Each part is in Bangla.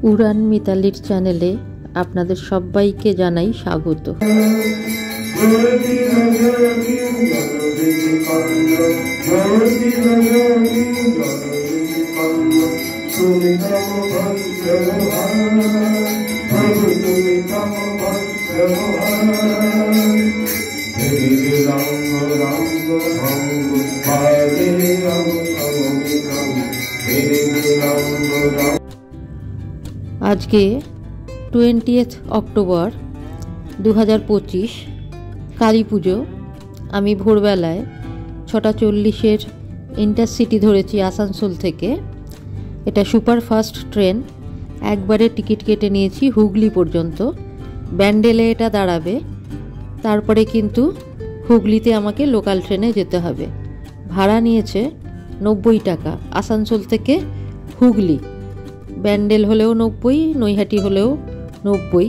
উড়ান মিতালির চ্যানেলে আপনাদের সবাইকে জানাই স্বাগত। আজকে 20 অক্টোবর 2025 কালী পুজো। আমি ভোরবেলায় 6:40 ইন্টারসিটি ধরেছি আসানসোল থেকে। এটা সুপারফাস্ট ট্রেন, একবারে টিকিট কেটে নিয়েছি হুগলি পর্যন্ত। ব্যান্ডেলে এটা দাঁড়াবে, তারপরে কিন্তু হুগলিতে আমাকে লোকাল ট্রেনে যেতে হবে। ভাড়া নিয়েছে 90 টাকা আসানসোল থেকে হুগলি। ব্যান্ডেল হলেও 90, নৈহাটি হলেও 90।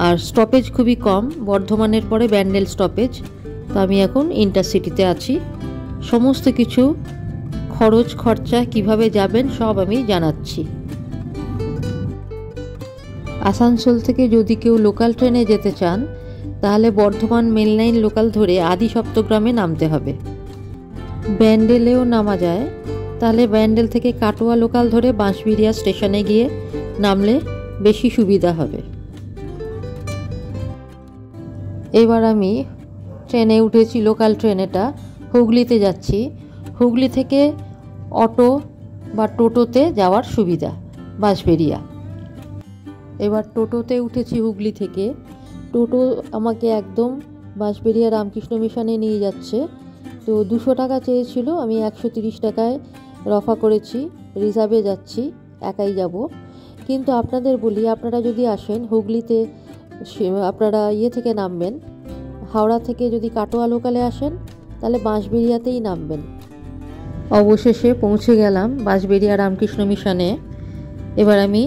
আর স্টপেজ খুবই কম, বর্ধমানের পরে ব্যান্ডেল স্টপেজ। তো আমি এখন ইন্টারসিটিতে আছি। সমস্ত কিছু খরচ খরচা কিভাবে যাবেন সব আমি জানাচ্ছি। আসানসোল থেকে যদি কেউ লোকাল ট্রেনে যেতে চান তাহলে বর্ধমান মেল লাইন লোকাল ধরে আদি সপ্তগ্রামে নামতে হবে। ব্যান্ডেলেও নামা যায়, তাহলে ব্যান্ডেল থেকে কাটোয়া লোকাল ধরে বাঁশবেড়িয়া স্টেশনে গিয়ে নামলে বেশি সুবিধা হবে। এবার আমি ট্রেনে উঠেছি, লোকাল ট্রেন। এটা হুগলিতে যাচ্ছি। হুগলি থেকে অটো বা টোটোতে যাওয়ার সুবিধা বাঁশবেড়িয়া। এবার টোটোতে উঠেছি হুগলি থেকে। টোটো আমাকে একদম বাঁশবেড়িয়া রামকৃষ্ণ মিশনে নিয়ে যাচ্ছে। তো 200 টাকা চেয়েছিল, আমি 130 টাকায় রফা করেছি। রিজার্ভে যাচ্ছি, একাই যাব। কিন্তু আপনাদের বলি, আপনারা যদি আসেন হুগলিতে, আপনারা থেকে নামবেন, হাওড়া থেকে যদি কাটোয়া লোকালে আসেন তাহলে বাঁশবেড়িয়াতেই নামবেন। অবশেষে পৌঁছে গেলাম বাঁশবেড়িয়া রামকৃষ্ণ মিশনে। এবার আমি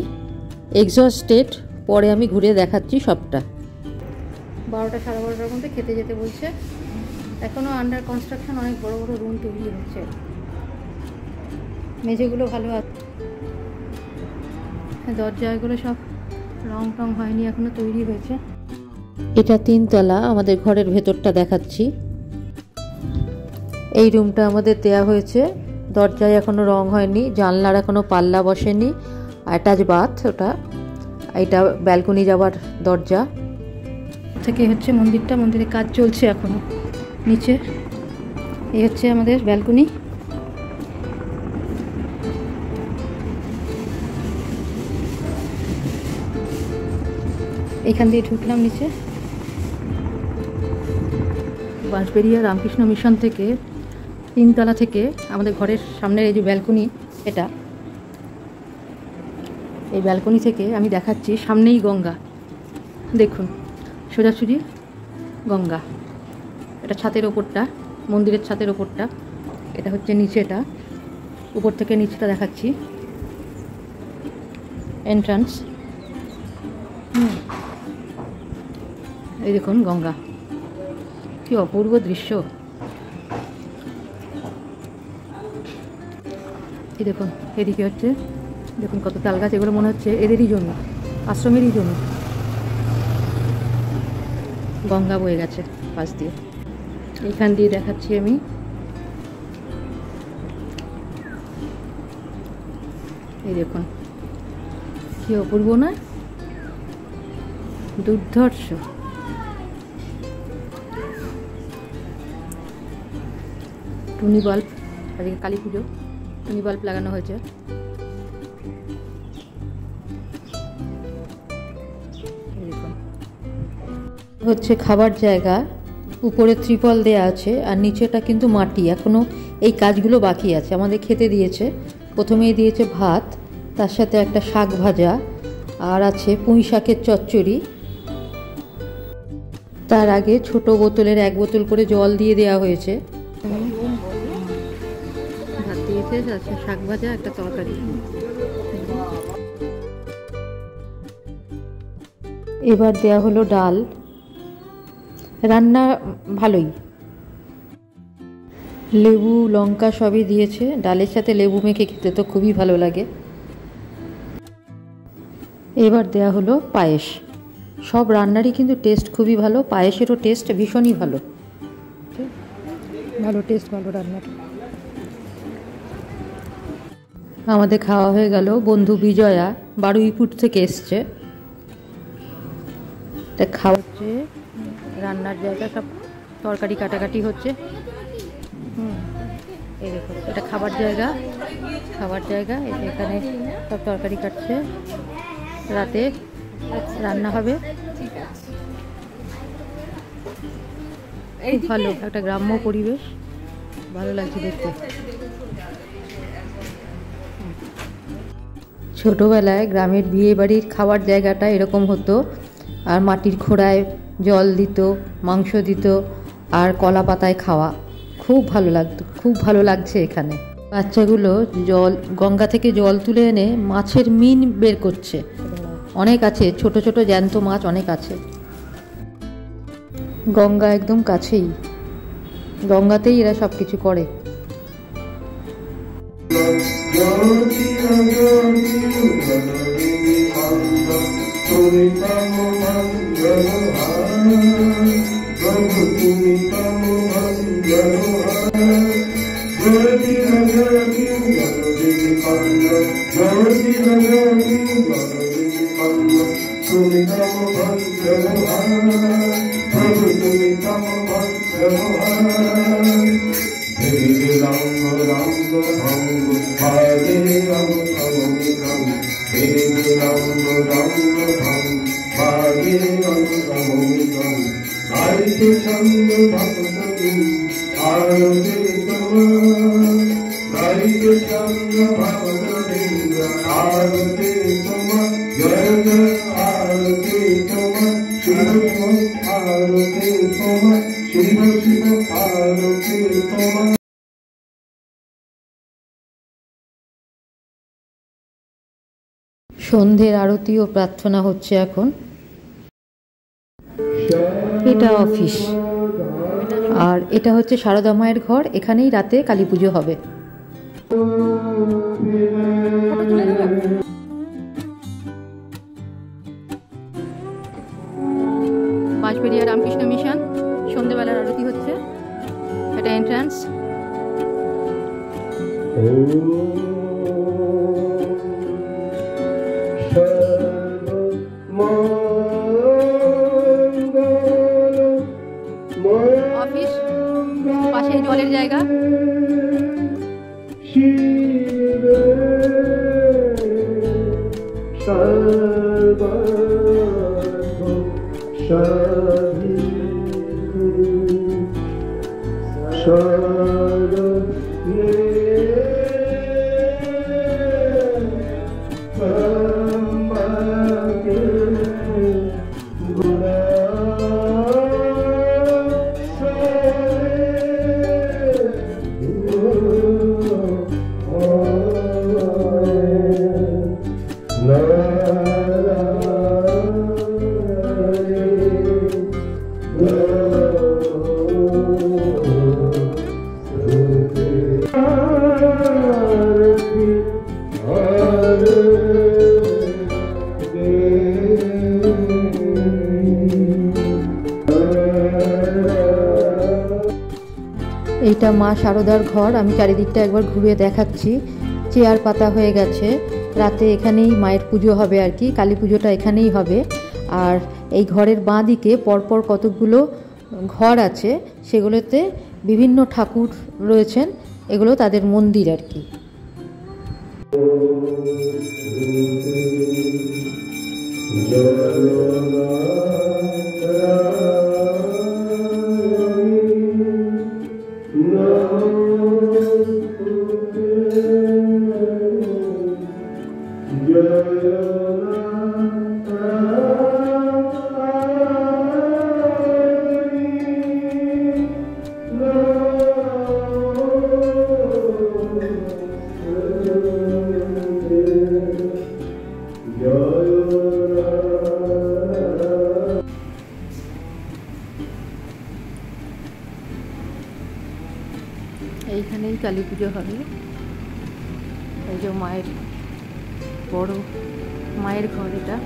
এক্সস্টেড, পরে আমি ঘুরে দেখাচ্ছি সবটা। 12টা সাড়ে 12টার মধ্যে খেতে যেতে বলছে। এখনও আন্ডার কনস্ট্রাকশন, অনেক বড় বড় রুম তৈরি হচ্ছে। মেঝেগুলো ভালো আছে, দরজাগুলো সব রং টং হয়নি, এখনো তৈরি হয়েছে। এটা 3 তলা। আমাদের ঘরের ভেতরটা দেখাচ্ছি। এই রুমটা আমাদের দেয়া হয়েছে, দরজায় এখনো রং হয়নি, জানলার এখনো পাল্লা বসেনি। অ্যাটাচ বাথ ওটা। এটা ব্যালকনি যাওয়ার দরজা। থেকে হচ্ছে মন্দিরটা, মন্দিরের কাজ চলছে এখনো। নিচে এই হচ্ছে আমাদের ব্যালকনি। এখান দিয়ে ঢুকলাম নিচে। বাঁশবেড়িয়া রামকৃষ্ণ মিশন থেকে 3 তলা থেকে আমাদের ঘরের সামনের এই যে ব্যালকনি, এটা এই ব্যালকনি থেকে আমি দেখাচ্ছি। সামনেই গঙ্গা, দেখুন সোজাসুজি গঙ্গা। এটা ছাদের ওপরটা, মন্দিরের ছাদের ওপরটা। এটা হচ্ছে নিচেটা, উপর থেকে নিচেটা দেখাচ্ছি। এন্ট্রান্স, এই দেখুন গঙ্গা, কি অপূর্ব দৃশ্য। এই দেখুন এদিকে হচ্ছে, দেখুন কত তাল গাছ। এগুলো মনে হচ্ছে এদেরই জমি, আশ্রমেরই জমি। গঙ্গা বয়ে গেছে পাশ দিয়ে। এইখান দিয়ে দেখাচ্ছি আমি। এই দেখুন কি অপূর্ব না, দুর্ধর্ষ। টুনি বাল্ব, আজকে কালী পুজো, টুনি বাল্ব লাগানো হয়েছে। হচ্ছে খাবার জায়গা, উপরে ত্রিপল দেয়া আছে, আর নিচেটা কিন্তু মাটি। এখনো এই কাজগুলো বাকি আছে। আমাদের খেতে দিয়েছে, প্রথমেই দিয়েছে ভাত, তার সাথে একটা শাক ভাজা, আর আছে পুঁই শাকের চচ্চড়ি। তার আগে ছোট বোতলের 1 বোতল করে জল দিয়ে দেওয়া হয়েছে। ভাত দিয়েছে, শাক ভাজা, একটা তরকারি। এবার দেয়া হলো ডাল। রান্না ভালোই। লেবু লঙ্কা সবই দিয়েছে। ডালের সাথে লেবু মেখে খেতে তো খুবই ভালো লাগে। এবার দেয়া হলো পায়েস। সব রান্নারই কিন্তু টেস্ট খুবই ভালো, পায়েসেরও টেস্ট ভীষণই ভালো। ভালো টেস্ট, ভালো রান্নার। আমাদের খাওয়া হয়ে গেল। বন্ধু বিজয়া বারুইপুর থেকে এসছে। তা খাওয়া হচ্ছে, রান্নার জায়গা, সব তরকারি কাটাকাটি হচ্ছে। এই দেখো, এটা খাবার জায়গা, খাবার জায়গা। এখানে সব তরকারি কাটছে, রাতে রান্না হবে। খুব ভালো একটা গ্রাম্য পরিবেশ, ভালো লাগছে দেখতে। ছোটোবেলায় গ্রামের বিয়ে বাড়ির খাবার জায়গাটা এরকম হতো, আর মাটির খোড়ায় জল দিত, মাংস দিত, আর কলা পাতায় খাওয়া। খুব ভালো লাগতো, খুব ভালো লাগছে এখানে। বাচ্চাগুলো জল, গঙ্গা থেকে জল তুলে এনে মাছের মিন বের করছে। অনেক আছে, ছোট ছোট জ্যান্ত মাছ অনেক আছে। গঙ্গা একদম কাছেই, গঙ্গাতেই এরা সব কিছু করে। সন্ধ্যের আরতি ও প্রার্থনা হচ্ছে এখন। এটা অফিস, আর এটা হচ্ছে সারদা মায়ের ঘর। এখানেই রাতে কালী পুজো হবে। বাঁশবেড়িয়া রামকৃষ্ণ মিশন, সন্ধ্যেবেলার আরতি হচ্ছে। এটা এন্ট্রান্স। অফিস, পাশে জলের জায়গা। এইটা মা শারদার ঘর। আমি চারিদিকটা একবার ঘুরে দেখাচ্ছি। চেয়ার পাতা হয়ে গেছে, রাতে এখানেই মায়ের পুজো হবে আর কি, কালী পুজোটা এখানেই হবে। আর এই ঘরের বাঁ দিকে পরপর কতগুলো ঘর আছে, সেগুলোতে বিভিন্ন ঠাকুর রয়েছেন, এগুলো তাদের মন্দির আর কি। কালী পুজো হবে। এই যে মায়ের বড় মায়ের ঘর এটা।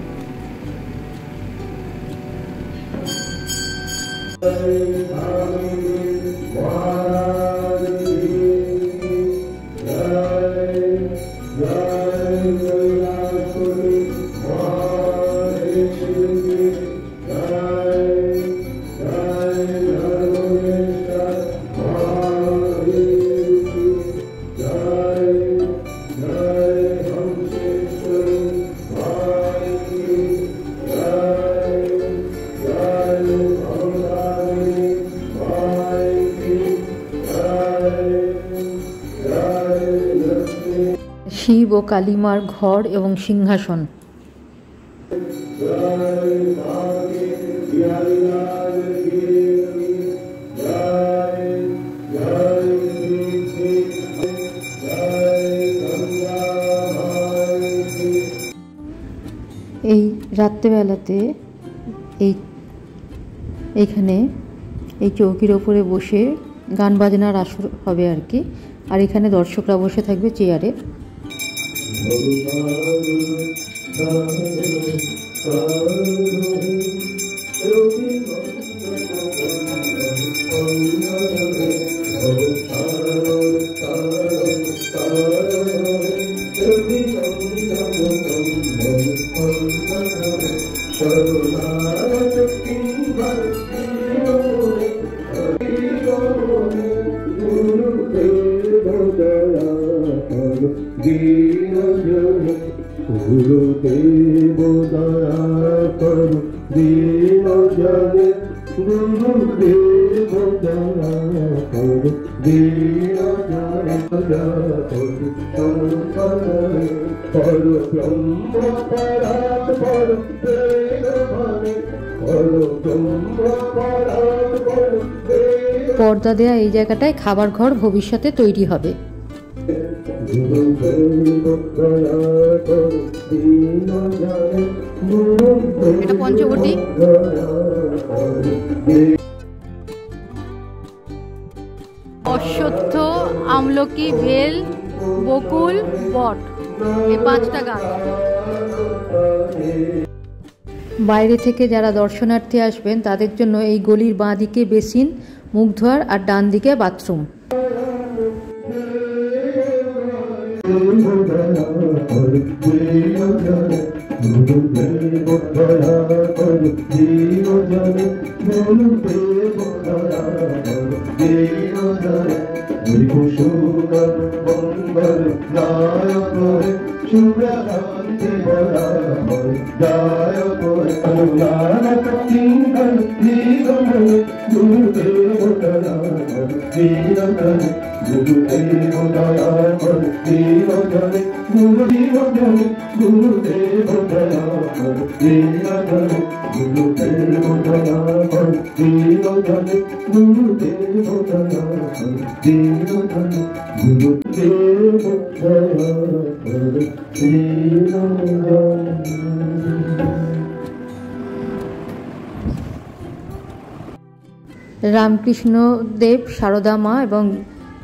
শিব ও কালীমার ঘর এবং সিংহাসন। এই রাত্রেবেলাতে এইখানে এই চৌকির ওপরে বসে গান বাজনার আসর হবে আর কি। আর এখানে দর্শকরা বসে থাকবে চেয়ারে। गुरुदेव दया करो दीन जने, गुरुदेव दया करो दीन जने, करो ब्रह्म परात करो वेद भाने, करो ब्रह्म परात करो। পর্দা দেয়া এই জায়গাটায় খাবার ঘর ভবিষ্যতে তৈরি হবে। এটা পঞ্চবটী। অশ্বত্থ, আমলকি, বেল, বকুল, বট, এই 5টা গাছ। বাইরে থেকে যারা দর্শনার্থী আসবেন তাদের জন্য এই গলির বাঁ দিকে বেসিন, মুখ ধোয়ার, আর ডান দিকে বাথরুম। রামকৃষ্ণ দেব, সারদা মা এবং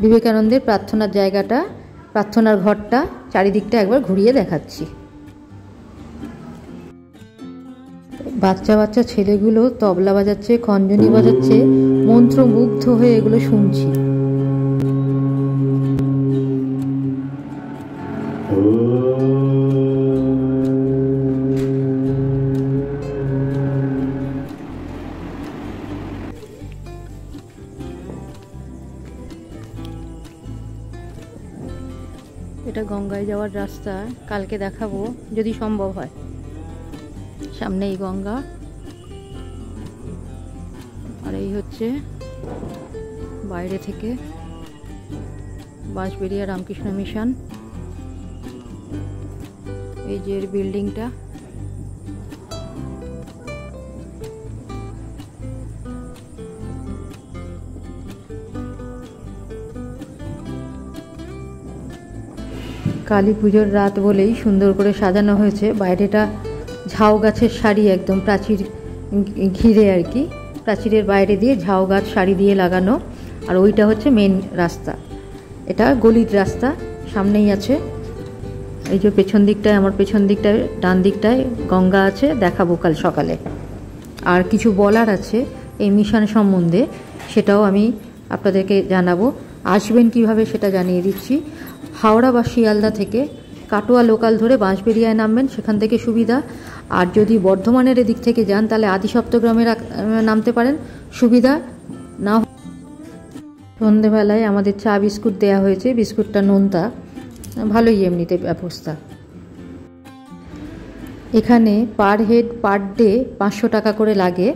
বিবেকানন্দের প্রার্থনার জায়গাটা, প্রার্থনার ঘরটা চারিদিকটা একবার ঘুরিয়ে দেখাচ্ছি। বাচ্চা বাচ্চা ছেলেগুলো তবলা বাজাচ্ছে, খঞ্জনি বাজাচ্ছে, মন্ত্রমুগ্ধ হয়ে এগুলো শুনছি। এটা গঙ্গায় যাওয়ার রাস্তা, কালকে দেখাবো যদি সম্ভব হয়। সামনেই গঙ্গা, আর এই হচ্ছে বাইরে থেকে বাঁশবেড়িয়া রামকৃষ্ণ মিশন। এই যে বিল্ডিংটা, কালী পুজোর রাত বলেই সুন্দর করে সাজানো হয়েছে। বাইরেটা ঝাউ গাছের সারি, একদম প্রাচীর ঘিরে আর কি, প্রাচীরের বাইরে দিয়ে ঝাউ গাছ সারি দিয়ে লাগানো। আর ওইটা হচ্ছে মেন রাস্তা। এটা গলির রাস্তা, সামনেই আছে। এই যে পেছন দিকটায়, আমার পেছন দিকটায় ডান দিকটায় গঙ্গা আছে, দেখাবো কাল সকালে। আর কিছু বলার আছে এই মিশন সম্বন্ধে, সেটাও আমি আপনাদেরকে জানাবো। আসবেন কিভাবে সেটা জানিয়ে দিচ্ছি। হাওড়া বা শিয়ালদা থেকে কাটোয়া লোকাল ধরে বাঁশবেড়িয়ায় নামবেন, সেখান থেকে সুবিধা। আর যদি বর্ধমানের এদিক থেকে যান তাহলে আদি সপ্তগ্রামে নামতে পারেন, সুবিধা না। সন্ধেবেলায় আমাদের চা বিস্কুট দেয়া হয়েছে, বিস্কুটটা নোনতা, ভালোই এমনিতে ব্যবস্থা। এখানে পার হেড পার ডে 500 টাকা করে লাগে।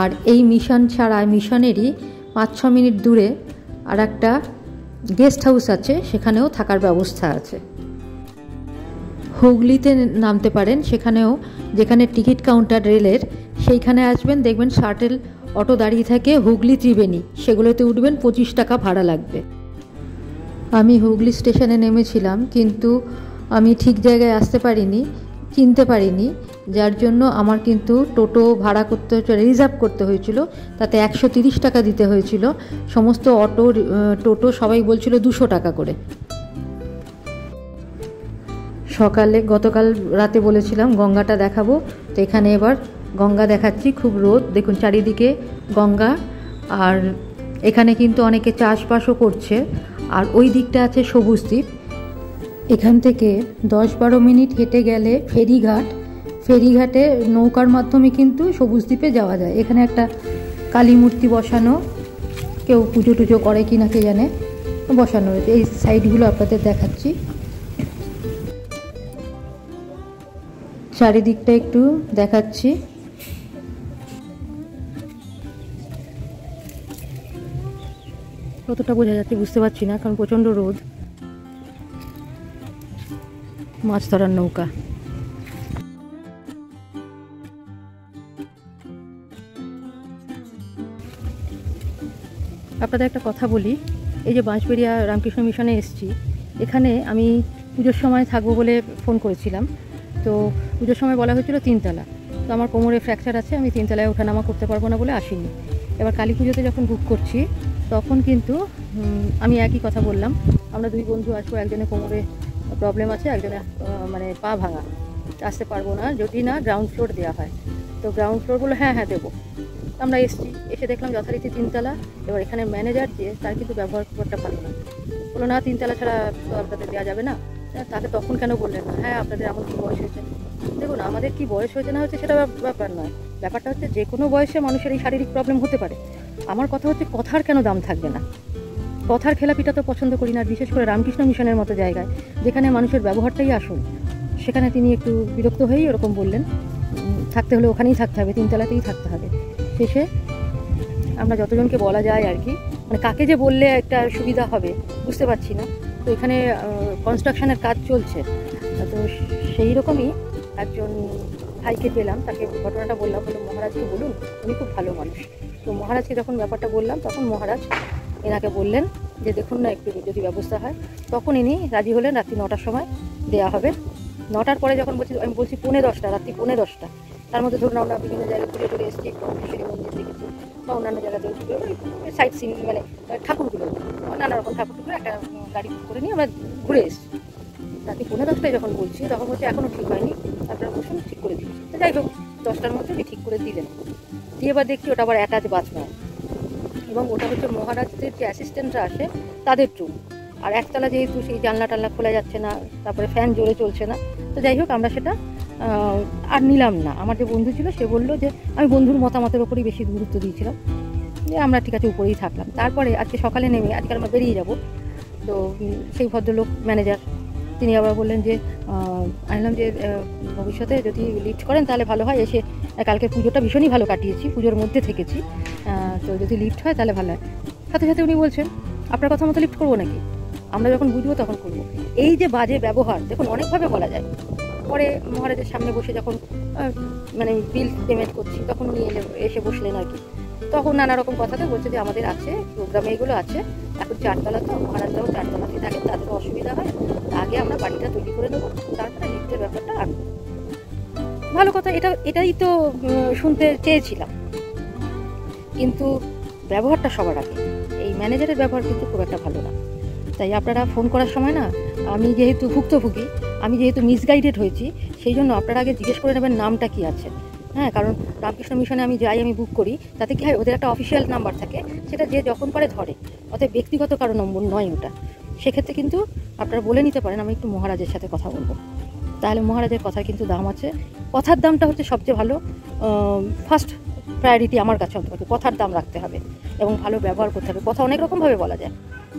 আর এই মিশন ছাড়া, মিশনেরই 5-6 মিনিট দূরে আর একটা গেস্ট হাউস আছে, সেখানেও থাকার ব্যবস্থা আছে। হুগলিতে নামতে পারেন, সেখানেও যেখানে টিকিট কাউন্টার রেলের, সেইখানে আসবেন, দেখবেন শাটেল অটো দাঁড়িয়ে থাকে হুগলি ত্রিবেণী, সেগুলোতে উঠবেন, 25 টাকা ভাড়া লাগবে। আমি হুগলি স্টেশনে নেমেছিলাম, কিন্তু আমি ঠিক জায়গায় আসতে পারিনি, চিনতে পারিনি, যার জন্য আমার কিন্তু টোটো ভাড়া করতে হয়েছিল, রিজার্ভ করতে হয়েছিল, তাতে 130 টাকা দিতে হয়েছিল। সমস্ত অটো টোটো সবাই বলছিল 200 টাকা করে। সকালে গতকাল রাতে বলেছিলাম গঙ্গাটা দেখাবো, তো এখানে এবার গঙ্গা দেখাচ্ছি। খুব রোদ, দেখুন চারিদিকে গঙ্গা। আর এখানে কিন্তু অনেকে চাষবাসও করছে। আর ওই দিকটা আছে সবুজ দ্বীপ। এখান থেকে 10-12 মিনিট হেঁটে গেলে ফেরিঘাট, ফেরিঘাটে নৌকার মাধ্যমে কিন্তু সবুজ দ্বীপে যাওয়া যায়। এখানে একটা কালী মূর্তি বসানো, কেউ পুজো টুজো করে কি না কে জানে, বসানো রয়েছে। এই সাইডগুলো আপনাদের দেখাচ্ছি, চারিদিকটা একটু দেখাচ্ছি। কতটা বোঝা যাচ্ছে বুঝতে পারছি না, কারণ প্রচণ্ড রোদ। মাছ ধরার নৌকা। আপনাদের একটা কথা বলি, এই যে বাঁশবেড়িয়া রামকৃষ্ণ মিশনে এসেছি, এখানে আমি পুজোর সময় থাকবো বলে ফোন করেছিলাম। তো পুজোর সময় বলা হয়েছিল 3 তলা, তো আমার কোমরে ফ্র্যাকচার আছে, আমি 3 তলায় ওঠানামা করতে পারবো না বলে আসিনি। এবার কালী পুজোতে যখন বুক করছি, তখন কিন্তু আমি একই কথা বললাম, আমরা 2 বন্ধু আসবো, একজনের কোমরে প্রবলেম আছে, একজনের মানে পা ভাঙা, আসতে পারবো না যদি না গ্রাউন্ড ফ্লোর দেওয়া হয়। তো গ্রাউন্ড ফ্লোর বললো হ্যাঁ হ্যাঁ দেবো। আমরা এসেছি, এসে দেখলাম যথারীতি 3 তলা। এবার এখানে ম্যানেজার যে, তার কিন্তু ব্যবহার খুব একটা ভালো না, বললো না 3 তলা ছাড়া তো আপনাদের দেওয়া যাবে না। তাকে তখন কেন বললেন না? হ্যাঁ আপনাদের এমন কি বয়স হয়েছে? দেখুন, আমাদের কি বয়স হয়েছে না হচ্ছে সেটা ব্যাপার নয়, ব্যাপারটা হচ্ছে যে কোনো বয়সে মানুষের এই শারীরিক প্রবলেম হতে পারে। আমার কথা হচ্ছে কথার কেন দাম থাকবে না? কথার খেলাপিটা তো পছন্দ করি না, বিশেষ করে রামকৃষ্ণ মিশনের মতো জায়গায়, যেখানে মানুষের ব্যবহারটাই আসল। সেখানে তিনি একটু বিরক্ত হয়েই এরকম বললেন, থাকতে হলে ওখানেই থাকতে হবে, 3 তলাতেই থাকতে হবে। শেষে আমরা যতজনকে বলা যায় আর কি, মানে কাকে যে বললে একটা সুবিধা হবে বুঝতে পারছি না। তো এখানে কনস্ট্রাকশনের কাজ চলছে, তো সেই রকমই একজন ভাইকে পেলাম, তাকে ঘটনাটা বললাম, বললো মহারাজকে বলুন, উনি খুব ভালো মানুষ। তো মহারাজকে যখন ব্যাপারটা বললাম, তখন মহারাজ এনাকে বললেন যে দেখুন না একটু যদি ব্যবস্থা হয়। তখন ইনি রাজি হলেন, রাত্রি 9টার সময় দেওয়া হবে। 9টার পরে যখন বলছি, আমি বলছি 10:45, রাত্রি 10:45। তার মধ্যে ধরুন আমরা বিভিন্ন জায়গায় ঘুরে ঘুরে এসেছি, অম্বেশ্বরী মন্দির দেখেছি বা অন্যান্য জায়গাতেও সাইট সিন, মানে ঠাকুরগুলো, নানা রকম ঠাকুরগুলো একটা গাড়ি করে নিয়ে আমরা ঘুরে এসেছি। রাত্রি 10:45 যখন বলছি, তখন বলছি এখনও ঠিক হয়নি, আপনারা বসুন, ঠিক করে দিচ্ছি। তো যাই হোক, 10টার মধ্যে উনি ঠিক করে দিলেন। দিয়ে এবার দেখছি ওটা আবার অ্যাটাচ বাথরুম, এবং ওটা হচ্ছে মহারাজদের যে অ্যাসিস্ট্যান্টরা আসে তাদের রুম। আর একতলা যেহেতু সেই জানলা টানলা খোলা যাচ্ছে না, তারপরে ফ্যান জোরে চলছে না, তো যাই হোক আমরা সেটা আর নিলাম না। আমার যে বন্ধু ছিল সে বললো যে, আমি বন্ধুর মতামতের ওপরই বেশি গুরুত্ব দিয়েছিলাম, যে আমরা ঠিক আছে উপরেই থাকলাম। তারপরে আজকে সকালে নেমে, আজকে আমরা বেরিয়ে যাব, তো সেই ভদ্রলোক ম্যানেজার তিনি আবার বললেন যে, আনলাম যে ভবিষ্যতে যদি লিফট করেন তাহলে ভালো হয়, এসে কালকে পুজোটা ভীষণই ভালো কাটিয়েছি, পুজোর মধ্যে থেকেছি, তো যদি লিফট হয় তাহলে ভালো হয়। সাথে সাথে উনি বলছেন আপনার কথা মতো লিফট করবো নাকি, আমরা যখন বুঝবো তখন করবো। এই যে বাজে ব্যবহার, দেখুন অনেকভাবে বলা যায়। পরে মহারাজের সামনে বসে যখন মানে বিল পেমেন্ট করছি, তখন উনি এসে বসলেন আর কি। তখন নানা রকম কথাতে বলছে যে আমাদের আছে প্রোগ্রামে, এগুলো আছে, এখন 4 তলা, তো মহারাজরাও 4 তলাতে থাকে, তাদেরও অসুবিধা হয়, আগে আমরা বাড়িটা তৈরি করে নেবো, তারপরে লিফটের ব্যাপারটা আনবো। ভালো কথা, এটাই তো শুনতে চেয়েছিলাম, কিন্তু ব্যবহারটা সবার আগে। এই ম্যানেজারের ব্যবহার কিন্তু খুব একটা ভালো না। তাই তাই আপনারা ফোন করার সময় না, আমি যেহেতু ভুক্তভোগী, আমি যেহেতু মিসগাইডেড হয়েছি, সেই জন্য আপনারা আগে জিজ্ঞেস করে নেবেন নামটা কী আছে। হ্যাঁ, কারণ রামকৃষ্ণ মিশনে আমি যাই, আমি বুক করি, তাতে কী হয়, ওদের একটা অফিসিয়াল নাম্বার থাকে, সেটা যে যখন পারে ধরে, অতএব ব্যক্তিগত কারো নম্বর নয় ওটা। সেক্ষেত্রে কিন্তু আপনারা বলে নিতে পারেন আমি একটু মহারাজের সাথে কথা বলবো, তাহলে মহারাজের কথার কিন্তু দাম আছে। কথার দামটা হচ্ছে সবচেয়ে ভালো, ফার্স্ট প্রায়োরিটি আমার কাছে অন্তত। কথার দাম রাখতে হবে এবং ভালো ব্যবহার করতে হবে। কথা অনেক রকমভাবে বলা যায়।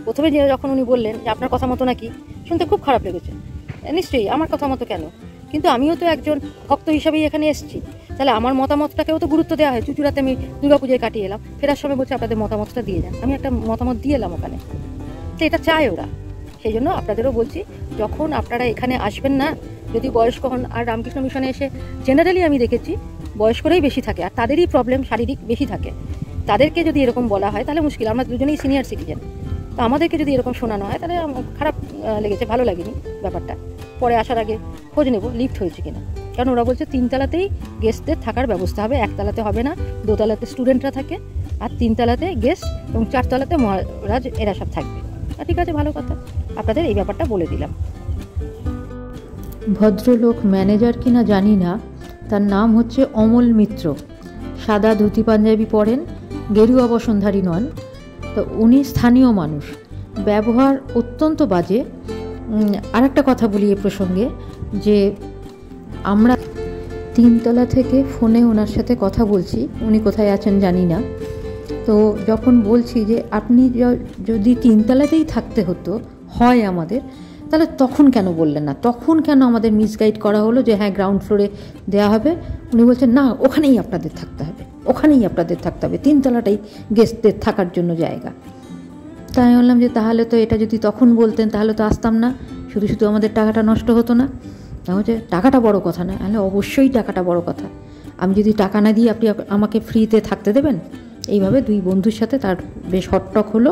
প্রথমে যে যখন উনি বললেন যে আপনার কথা মতো নাকি, শুনতে খুব খারাপ লেগেছে। নিশ্চয়ই আমার কথা মতো কেন, কিন্তু আমিও তো একজন ভক্ত হিসাবেই এখানে এসেছি, তাহলে আমার মতামতটাকেও তো গুরুত্ব দেওয়া হয়। চুচুড়াতে আমি দুর্গাপূজায় কাটিয়ে এলাম, ফেরার সময় বলছে আপনাদের মতামতটা দিয়ে যান, আমি একটা মতামত দিয়ে এলাম ওখানে, তো এটা চায় ওরা। সেই জন্য আপনাদেরও বলছি, যখন আপনারা এখানে আসবেন না, যদি বয়স্ক হন, আর রামকৃষ্ণ মিশনে এসে জেনারেলি আমি দেখেছি বয়স্করাই বেশি থাকে, আর তাদেরই প্রবলেম শারীরিক বেশি থাকে। তাদেরকে যদি এরকম বলা হয় তাহলে মুশকিল। আমরা দুজনেই সিনিয়র সিটিজেন, তো আমাদেরকে যদি এরকম শোনানো হয় তাহলে খারাপ লেগেছে, ভালো লাগেনি ব্যাপারটা। পরে আসার আগে খোঁজ নেব লিফট হয়েছে কিনা, কারণ ওরা বলছে 3 তলাতেই গেস্টদের থাকার ব্যবস্থা হবে, 1 তলাতে হবে না। 2 তলাতে স্টুডেন্টরা থাকে, আর 3 তলাতে গেস্ট, এবং 4 তলাতে মহারাজ এরা সব থাকবে। ঠিক আছে, ভালো কথা, আপনাদের এই ব্যাপারটা বলে দিলাম। ভদ্রলোক ম্যানেজার কিনা জানি না, তার নাম হচ্ছে অমল মিত্র। সাদা ধুতি পাঞ্জাবি পরেন, গেরুয়া বসনধারী নন। তো উনি স্থানীয় মানুষ, ব্যবহার অত্যন্ত বাজে। আর একটা কথা বলি এ প্রসঙ্গে, যে আমরা 3 তলা থেকে ফোনে ওনার সাথে কথা বলছি, উনি কোথায় আছেন জানি না। তো যখন বলছি যে আপনি যদি 3 তলাতেই থাকতে হতো হয় আমাদের, তাহলে তখন কেন বললেন না, তখন কেন আমাদের মিসগাইড করা হলো যে হ্যাঁ গ্রাউন্ড ফ্লোরে দেওয়া হবে। উনি বলছেন না, ওখানেই আপনাদের থাকতে হবে, ওখানেই আপনাদের থাকতে হবে, 3 তলাটাই গেস্টদের থাকার জন্য জায়গা। তাই বললাম যে তাহলে তো এটা যদি তখন বলতেন তাহলে তো আসতাম না, শুধু শুধু আমাদের টাকাটা নষ্ট হতো না। হচ্ছে টাকাটা বড় কথা না, তাহলে অবশ্যই টাকাটা বড় কথা। আমি যদি টাকা না দিই আপনি আমাকে ফ্রিতে থাকতে দেবেন? এইভাবে 2 বন্ধুর সাথে তার বেশ হটটক হলো।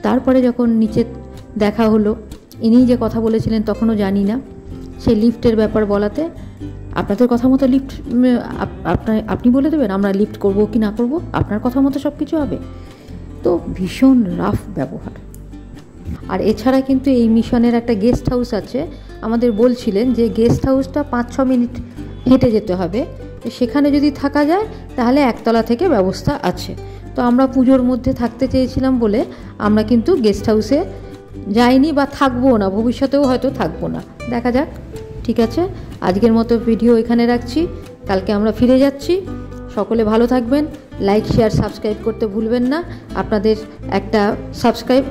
তারপরে যখন নিচে দেখা হলো, ইনি যে কথা বলেছিলেন তখনও জানি না, সেই লিফটের ব্যাপার বলাতে আপনাদের কথা মতো লিফট আপনি বলে দেবেন, আমরা লিফট করব কি না করব, আপনার কথা মতো সব কিছু হবে। তো ভীষণ রাফ ব্যবহার। আর এছাড়া কিন্তু এই মিশনের একটা গেস্ট হাউস আছে, আমাদের বলছিলেন যে গেস্ট হাউসটা 5-6 মিনিট হেঁটে যেতে হবে, সেখানে যদি থাকা যায় তাহলে 1 তলা থেকে ব্যবস্থা আছে। তো আমরা পুজোর মধ্যে থাকতে চেয়েছিলাম বলে আমরা কিন্তু গেস্ট হাউসে যাইনি, বা থাকবো না, ভবিষ্যতেও হয়তো থাকবো না, দেখা যাক। ঠিক আছে, আজকের মতো ভিডিও এখানে রাখছি, কালকে আমরা ফিরে যাচ্ছি। সকলে ভালো থাকবেন, লাইক শেয়ার সাবস্ক্রাইব করতে ভুলবেন না। আপনাদের একটা সাবস্ক্রাইব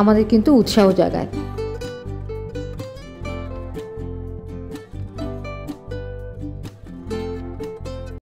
আমাদের কিন্তু উৎসাহ জাগায়।